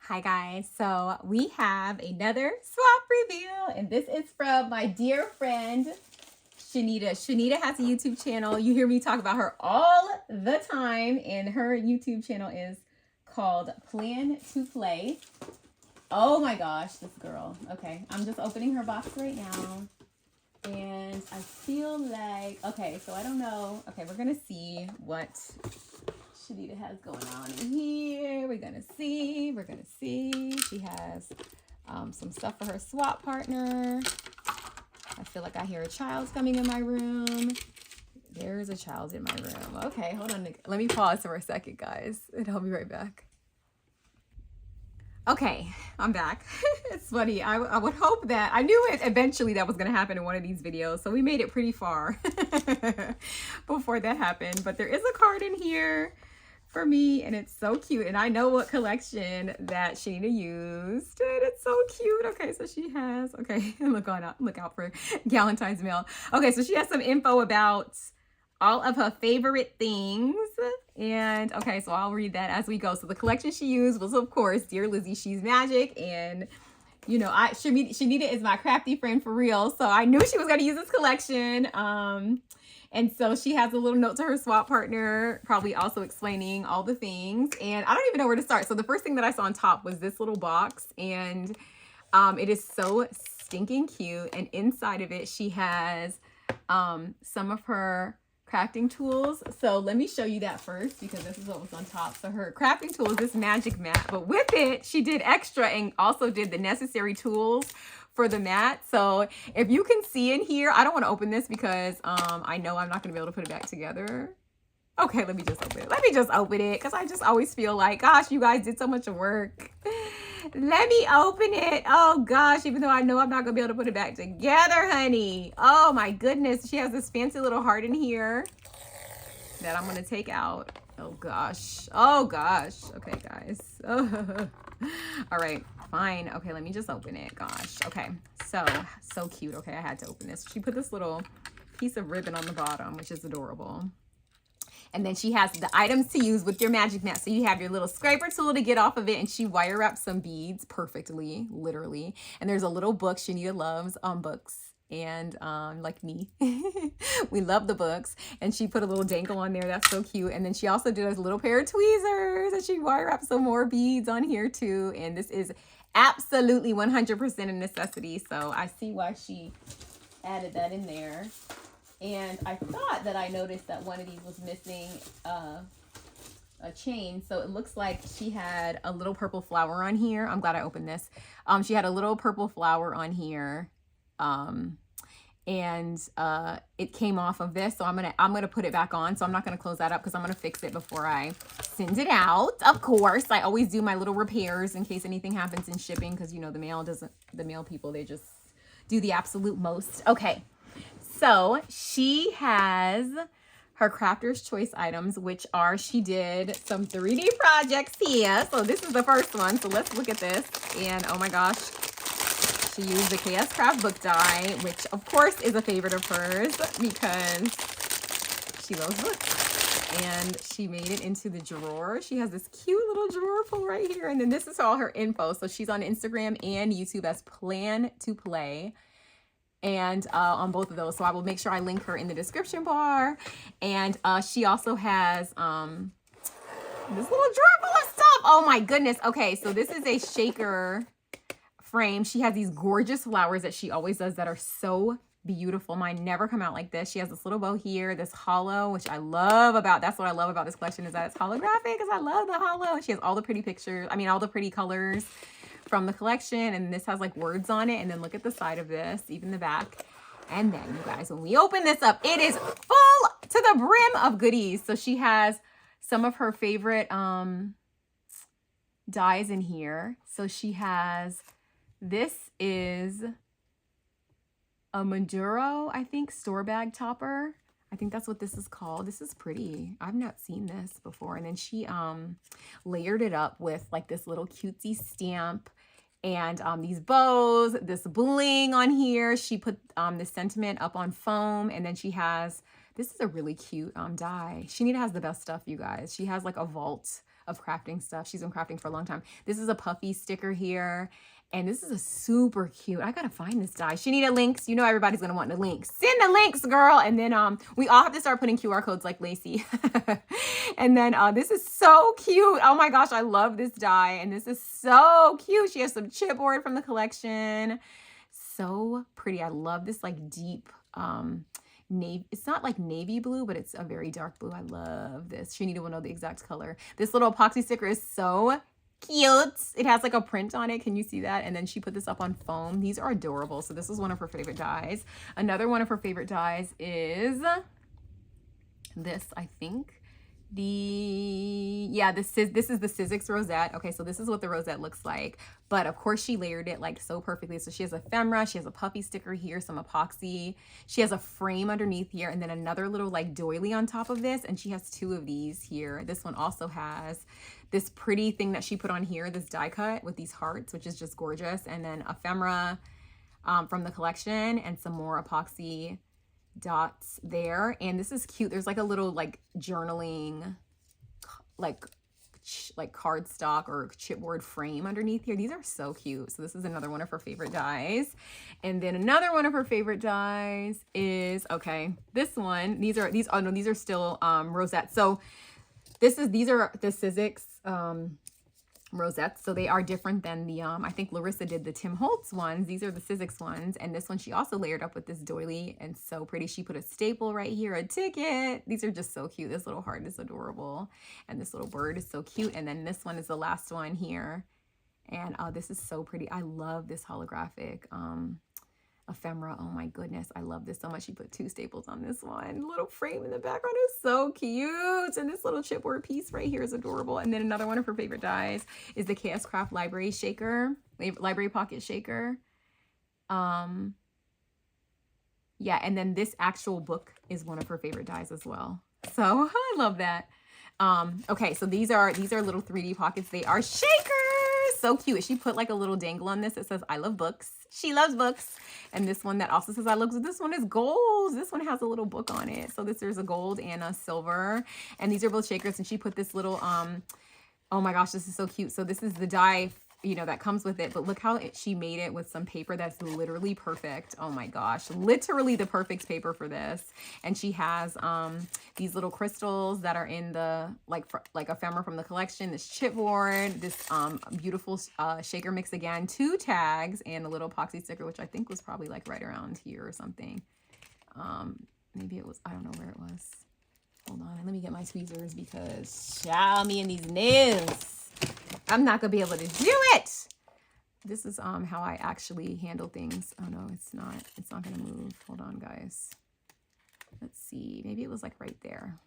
Hi guys, so we have another swap reveal and this is from my dear friend Shenita. Shenita has a YouTube channel. You hear me talk about her all the time and her YouTube channel is called Plan to Play. Oh my gosh, this girl. Okay, I'm just opening her box right now and I feel like, okay, so I don't know. Okay, we're gonna see what Shenita has going on in here. We're gonna see. She has some stuff for her swap partner. I feel like I hear a child's coming in my room. There's a child in my room. Okay, hold on. Let me pause for a second, guys, and I'll be right back. Okay, I'm back. It's funny. I would hope that I knew it eventually that was going to happen in one of these videos. So we made it pretty far before that happened. But there is a card in here for me and it's so cute. And I know what collection that Shenita used. And it's so cute. Okay, so she has, okay, look out for Galentine's mail. Okay, so she has some info about all of her favorite things. And okay, so I'll read that as we go. So the collection she used was, of course, Dear Lizzie, She's Magic. And, you know, Shenita is my crafty friend for real. So I knew she was going to use this collection. And so she has a little note to her swap partner, probably also explaining all the things. And I don't even know where to start. So the first thing that I saw on top was this little box. And it is so stinking cute. And inside of it, she has some of her crafting tools. So let me show you that first because this is what was on top. So her crafting tool is this magic mat, but with it she did extra and also did the necessary tools for the mat. So if you can see in here, I don't want to open this because I know I'm not going to be able to put it back together. Okay, let me just open it because I just always feel like, gosh, you guys did so much work. Let me open it. Oh gosh, even though I know I'm not gonna be able to put it back together, honey. Oh my goodness. She has this fancy little heart in here that I'm gonna take out. Oh gosh. Oh gosh. Okay, guys. Oh. All right, fine. Okay, let me just open it. Gosh. Okay. So cute. Okay, I had to open this. She put this little piece of ribbon on the bottom, which is adorable. And then she has the items to use with your magic mat. So you have your little scraper tool to get off of it. And she wire wrapped some beads perfectly, literally. And there's a little book. Shenita loves books. And like me, we love the books. And she put a little dangle on there. That's so cute. And then she also did a little pair of tweezers. And she wire wrapped some more beads on here too. And this is absolutely 100% a necessity. So I see why she added that in there. And I thought that I noticed that one of these was missing a chain. So it looks like she had a little purple flower on here. I'm glad I opened this. She had a little purple flower on here. And it came off of this. So I'm gonna put it back on. So I'm not gonna close that up because I'm gonna fix it before I send it out. Of course, I always do my little repairs in case anything happens in shipping because you know the mail people, they just do the absolute most. Okay. So she has her crafter's choice items, which are, she did some 3D projects here. So this is the first one. So let's look at this. And oh my gosh, she used the KS Craft book die, which of course is a favorite of hers because she loves books. And she made it into the drawer. She has this cute little drawer pull right here. And then this is all her info. So she's on Instagram and YouTube as Plan to Play. And on both of those. So I will make sure I link her in the description bar. And she also has this little drawer full of stuff. Oh my goodness. Okay, so this is a shaker frame. She has these gorgeous flowers that she always does that are so beautiful. Mine never come out like this. She has this little bow here, this hollow, which I love about, that's what I love about this collection is that it's holographic because I love the hollow. She has all the pretty pictures, I mean all the pretty colors from the collection, and this has like words on it. And then look at the side of this, even the back. And then you guys, when we open this up, it is full to the brim of goodies. So she has some of her favorite dies in here. So she has, this is a Maduro, I think, store bag topper. I think that's what this is called. This is pretty. I've not seen this before. And then she layered it up with like this little cutesy stamp and these bows, this bling on here. She put this sentiment up on foam. And then she has, this is a really cute die. Shenita has the best stuff, you guys. She has like a vault of crafting stuff. She's been crafting for a long time. This is a puffy sticker here. And this is a super cute. I gotta find this die. Shenita, links. You know everybody's gonna want the links. Send the links, girl. And then we all have to start putting QR codes like Lacey. And then this is so cute. Oh my gosh, I love this die. And this is so cute. She has some chipboard from the collection. So pretty. I love this like deep navy. It's not like navy blue, but it's a very dark blue. I love this. Shenita will know the exact color. This little epoxy sticker is so cute. It has like a print on it. Can you see that? And then she put this up on foam. These are adorable. So this is one of her favorite dies. Another one of her favorite dies is this, I think. This is the Sizzix rosette. Okay, so this is what the rosette looks like. But of course she layered it like so perfectly. So she has ephemera, she has a puffy sticker here, some epoxy. She has a frame underneath here, and then another little like doily on top of this. And she has two of these here. This one also has this pretty thing that she put on here, this die cut with these hearts, which is just gorgeous. And then ephemera from the collection and some more epoxy dots there. And this is cute. There's like a little like journaling like cardstock or chipboard frame underneath here. These are so cute. So this is another one of her favorite dies. And then another one of her favorite dies is, okay, this one. These are still rosettes. So these are the Sizzix rosettes. So they are different than the I think Larissa did the Tim Holtz ones. These are the Sizzix ones. And this one she also layered up with this doily, and so pretty. She put a staple right here, a ticket. These are just so cute. This little heart is adorable, and this little bird is so cute. And then this one is the last one here, and this is so pretty. I love this holographic ephemera. Oh my goodness, I love this so much. She put two staples on this one. Little frame in the background is so cute, and this little chipboard piece right here is adorable. And then another one of her favorite dies is the KS Craft library pocket shaker. Yeah, and then this actual book is one of her favorite dies as well. So I love that. Okay, so these are little 3D pockets. They are shakers. So cute. She put like a little dangle on this. It says, I love books. She loves books. And this one that also says, I love books. This one is gold. This one has a little book on it. So there's a gold and a silver. And these are both shakers. And she put this little, oh my gosh, this is so cute. So this is the die, you know, that comes with it. But look how she made it with some paper that's literally perfect. Oh my gosh, literally the perfect paper for this. And she has these little crystals that are in the like ephemera from the collection, this chipboard, this beautiful shaker mix again, 2 tags, and a little epoxy sticker, which I think was probably like right around here or something. Maybe it was, I don't know where it was. Hold on, let me get my tweezers, because child, me and these nails, I'm not gonna be able to do it. This is how I actually handle things. Oh no, it's not gonna move. Hold on, guys. Let's see, maybe it was like right there.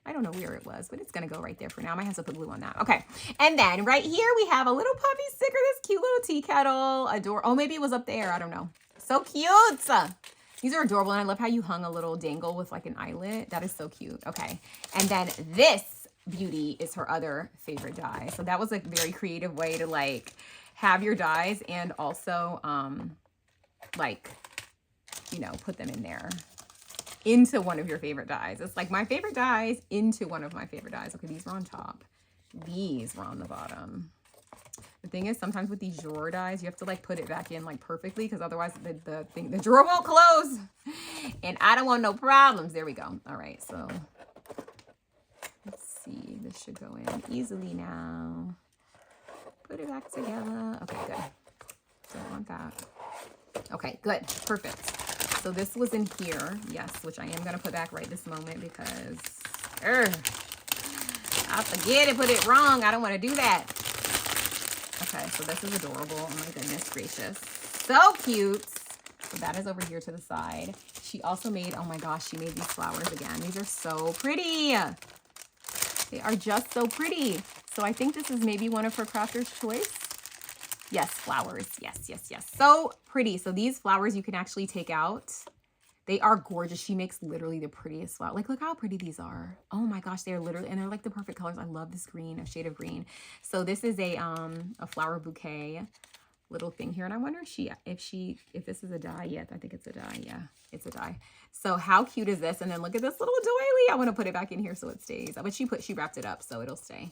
I don't know where it was, but it's gonna go right there for now. I might have to put glue on that. Okay, and then right here we have a little puppy sticker, this cute little tea kettle. Oh, maybe it was up there, I don't know. So cute. These are adorable, and I love how you hung a little dangle with like an eyelet. That is so cute. Okay, and then this beauty is her other favorite die. So that was a very creative way to like have your dies and also like, you know, put them in there into one of your favorite dies. It's like my favorite dies into one of my favorite dies. Okay, these were on top, these were on the bottom. The thing is, sometimes with these drawer dies, you have to like put it back in like perfectly, because otherwise the drawer won't close, and I don't want no problems. There we go. All right, so let's see, this should go in easily now. Put it back together. Okay, good. Don't want that. Okay, good, perfect. So this was in here, yes, which I am gonna put back right this moment, because I forget it, put it wrong. I don't want to do that. Okay, so this is adorable. Oh my goodness gracious, so cute. So that is over here to the side. She also made, oh my gosh, she made these flowers again. These are so pretty. They are just so pretty. So I think this is maybe one of her crafter's choice. Yes, flowers. Yes, yes, yes. So pretty. So these flowers you can actually take out. They are gorgeous. She makes literally the prettiest flower. Like, look how pretty these are. Oh my gosh, they're literally, and they're like the perfect colors. I love this green, a shade of green. So this is a flower bouquet little thing here. And I wonder if this is a die. Yes, I think it's a die. Yeah, it's a die. So how cute is this? And then look at this little doily. I want to put it back in here so it stays. But she wrapped it up so it'll stay.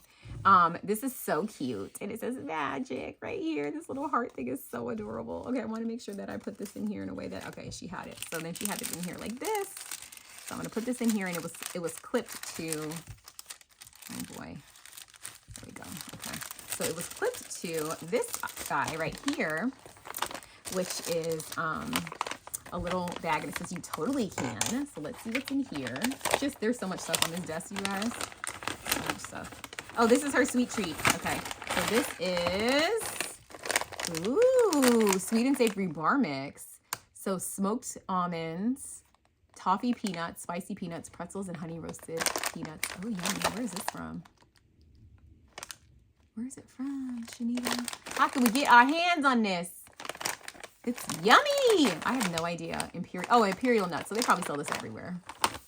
This is so cute. And it says magic right here. This little heart thing is so adorable. Okay, I want to make sure that I put this in here in a way that, okay, she had it. So then she had it in here like this. So I'm going to put this in here, and it was clipped to, oh boy, there we go. Okay. So it was clipped to this guy right here, which is a little bag, and it says you totally can. So let's see what's in here. Just, there's so much stuff on this desk, you guys. So much stuff. Oh, this is her sweet treat. Okay. So this is, ooh, sweet and savory bar mix. So smoked almonds, toffee peanuts, spicy peanuts, pretzels, and honey roasted peanuts. Oh, yummy. Where is this from? Where is it from, Shenita? How can we get our hands on this? It's yummy. I have no idea. Imperial nuts. So they probably sell this everywhere.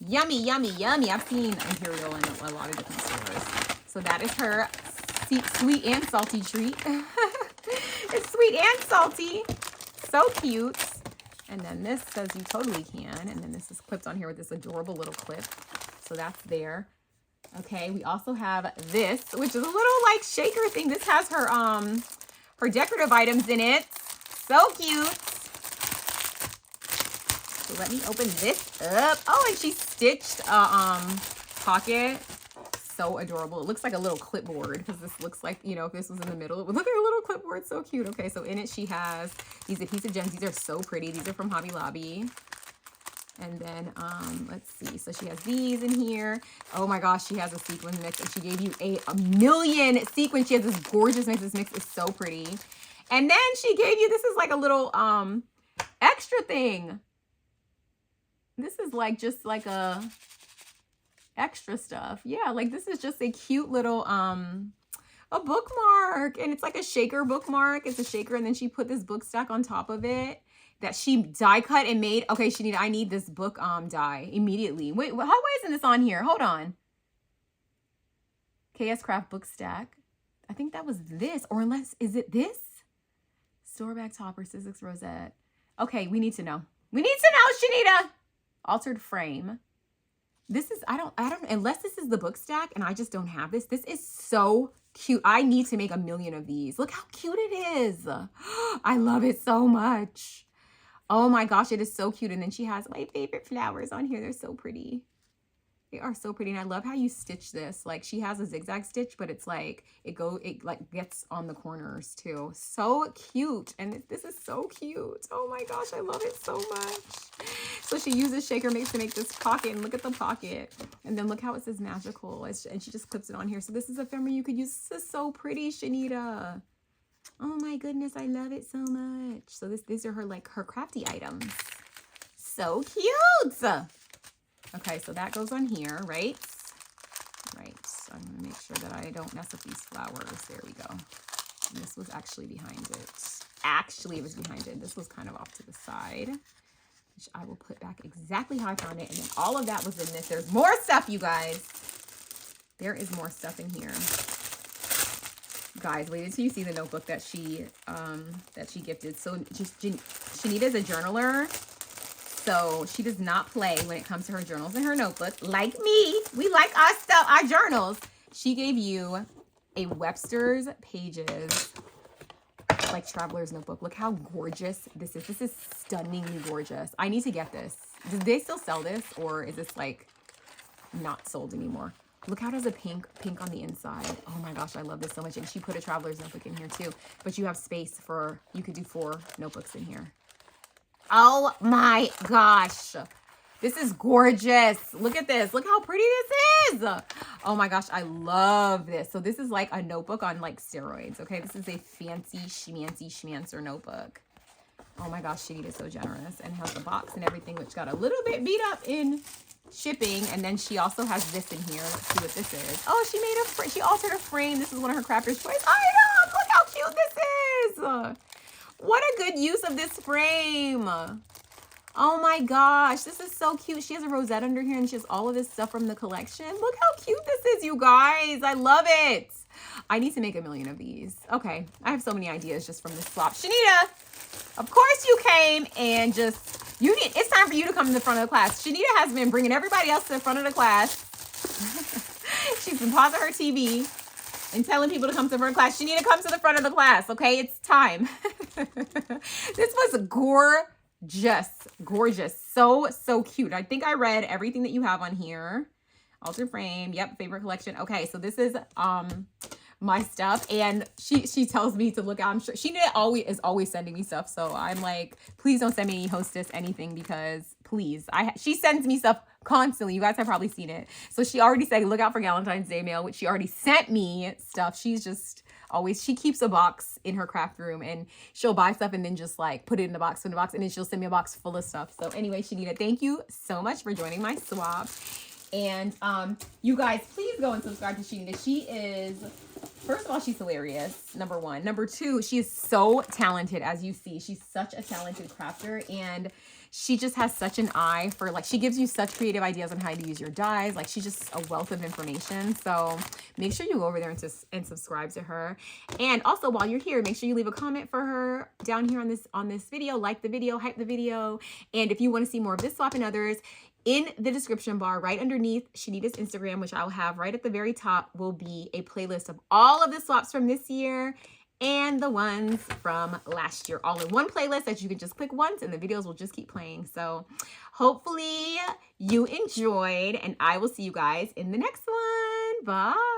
Yummy, yummy, yummy. I've seen Imperial in a lot of different stores. So that is her sweet and salty treat. It's sweet and salty. So cute. And then this says you totally can. And then this is clipped on here with this adorable little clip. So that's there. Okay, we also have this, which is a little like shaker thing. This has her decorative items in it. So cute. So let me open this up. Oh, and she stitched a pocket. So adorable. It looks like a little clipboard, because this looks like, you know, if this was in the middle, it would look like a little clipboard. So cute. Okay, so in it she has these adhesive gems. These are so pretty. These are from Hobby Lobby. And then, let's see. So she has these in here. Oh my gosh, she has a sequin mix, and she gave you a million sequins. She has this gorgeous mix. This mix is so pretty. And then she gave you, this is like a little extra thing. This is like just like a extra stuff. Yeah, like this is just a cute little a bookmark, and it's like a shaker bookmark. It's a shaker, and then she put this book stack on top of it that she die cut and made. Okay, Shenita, I need this book die immediately. Wait, why isn't this on here? Hold on. KS Craft book stack. I think that was this, or unless, is it this? Store back topper, Sizzix rosette. Okay, we need to know. We need to know, Shenita. Altered frame. This is, I don't, unless this is the book stack and I just don't have this. This is so cute. I need to make a million of these. Look how cute it is. I love it so much. Oh my gosh, it is so cute. And then she has my favorite flowers on here. They're so pretty. They are so pretty. And I love how you stitch this. Like, she has a zigzag stitch, but it's like, it like gets on the corners too. So cute. And this is so cute. Oh my gosh, I love it so much. So she uses shaker mix to make this pocket, and look at the pocket. And then look how it says magical. And she just clips it on here. So this is a ephemera you could use. This is so pretty, Shenita. Oh my goodness, I love it so much. So these are her crafty items. So cute. Okay, so that goes on here, right? Right. So I'm gonna make sure that I don't mess up these flowers. There we go. And this was actually behind it. Actually, it was behind it. This was kind of off to the side, which I will put back exactly how I found it. And then all of that was in this. There's more stuff, you guys. There is more stuff in here. Guys, wait until you see the notebook that she gifted. So Shenita is a journaler. So she does not play when it comes to her journals and her notebook. Like me, we like our stuff, our journals. She gave you a Webster's Pages, like traveler's notebook. Look how gorgeous this is. This is stunningly gorgeous. I need to get this. Do they still sell this, or is this like not sold anymore? Look how it has a pink on the inside. Oh my gosh, I love this so much. And she put a traveler's notebook in here too. But you have space for, you could do 4 notebooks in here. Oh my gosh. This is gorgeous. Look at this. Look how pretty this is. Oh my gosh, I love this. So this is like a notebook on like steroids, okay? This is a fancy schmancy schmancer notebook. Oh my gosh, Shenita is so generous, and has the box and everything, which got a little bit beat up in shipping. And then she also has this in here. Let's see what this is. Oh, she altered a frame. This is one of her crafter's choice items. Look how cute this is. What a good use of this frame. Oh my gosh, this is so cute. She has a rosette under here, and she has all of this stuff from the collection. Look how cute this is, you guys. I love it. I need to make a million of these. Okay, I have so many ideas just from this swap. Shenita, of course you came and just, it's time for you to come to the front of the class. Shenita has been bringing everybody else to the front of the class. She's been pausing her TV and telling people to come to the front of the class. Shenita, come to the front of the class, okay? It's time. This was gorgeous, gorgeous. So, so cute. I think I read everything that you have on here. Altar frame, yep, favorite collection. Okay, so this is my stuff, and she tells me to look out. I'm sure she is always sending me stuff, so I'm like, please don't send me any hostess anything, because please, she sends me stuff constantly. You guys have probably seen it. So she already said look out for Valentine's Day mail, which she already sent me stuff. She's just always, she keeps a box in her craft room, and she'll buy stuff and then just like put it in the box, and then she'll send me a box full of stuff. So anyway, Shenita, thank you so much for joining my swap. And you guys, please go and subscribe to Shenita. She is, first of all, she's hilarious, number one. Number two, she is so talented. As you see, she's such a talented crafter, and she just has such an eye for, like, she gives you such creative ideas on how to use your dyes. Like, she's just a wealth of information. So make sure you go over there and subscribe to her. And also, while you're here, make sure you leave a comment for her down here on this video. Like the video, hype the video. And if you want to see more of this swap and others, in the description bar, right underneath Shenita's Instagram, which I'll have right at the very top, will be a playlist of all of the swaps from this year and the ones from last year, all in one playlist that you can just click once and the videos will just keep playing. So hopefully you enjoyed, and I will see you guys in the next one. Bye.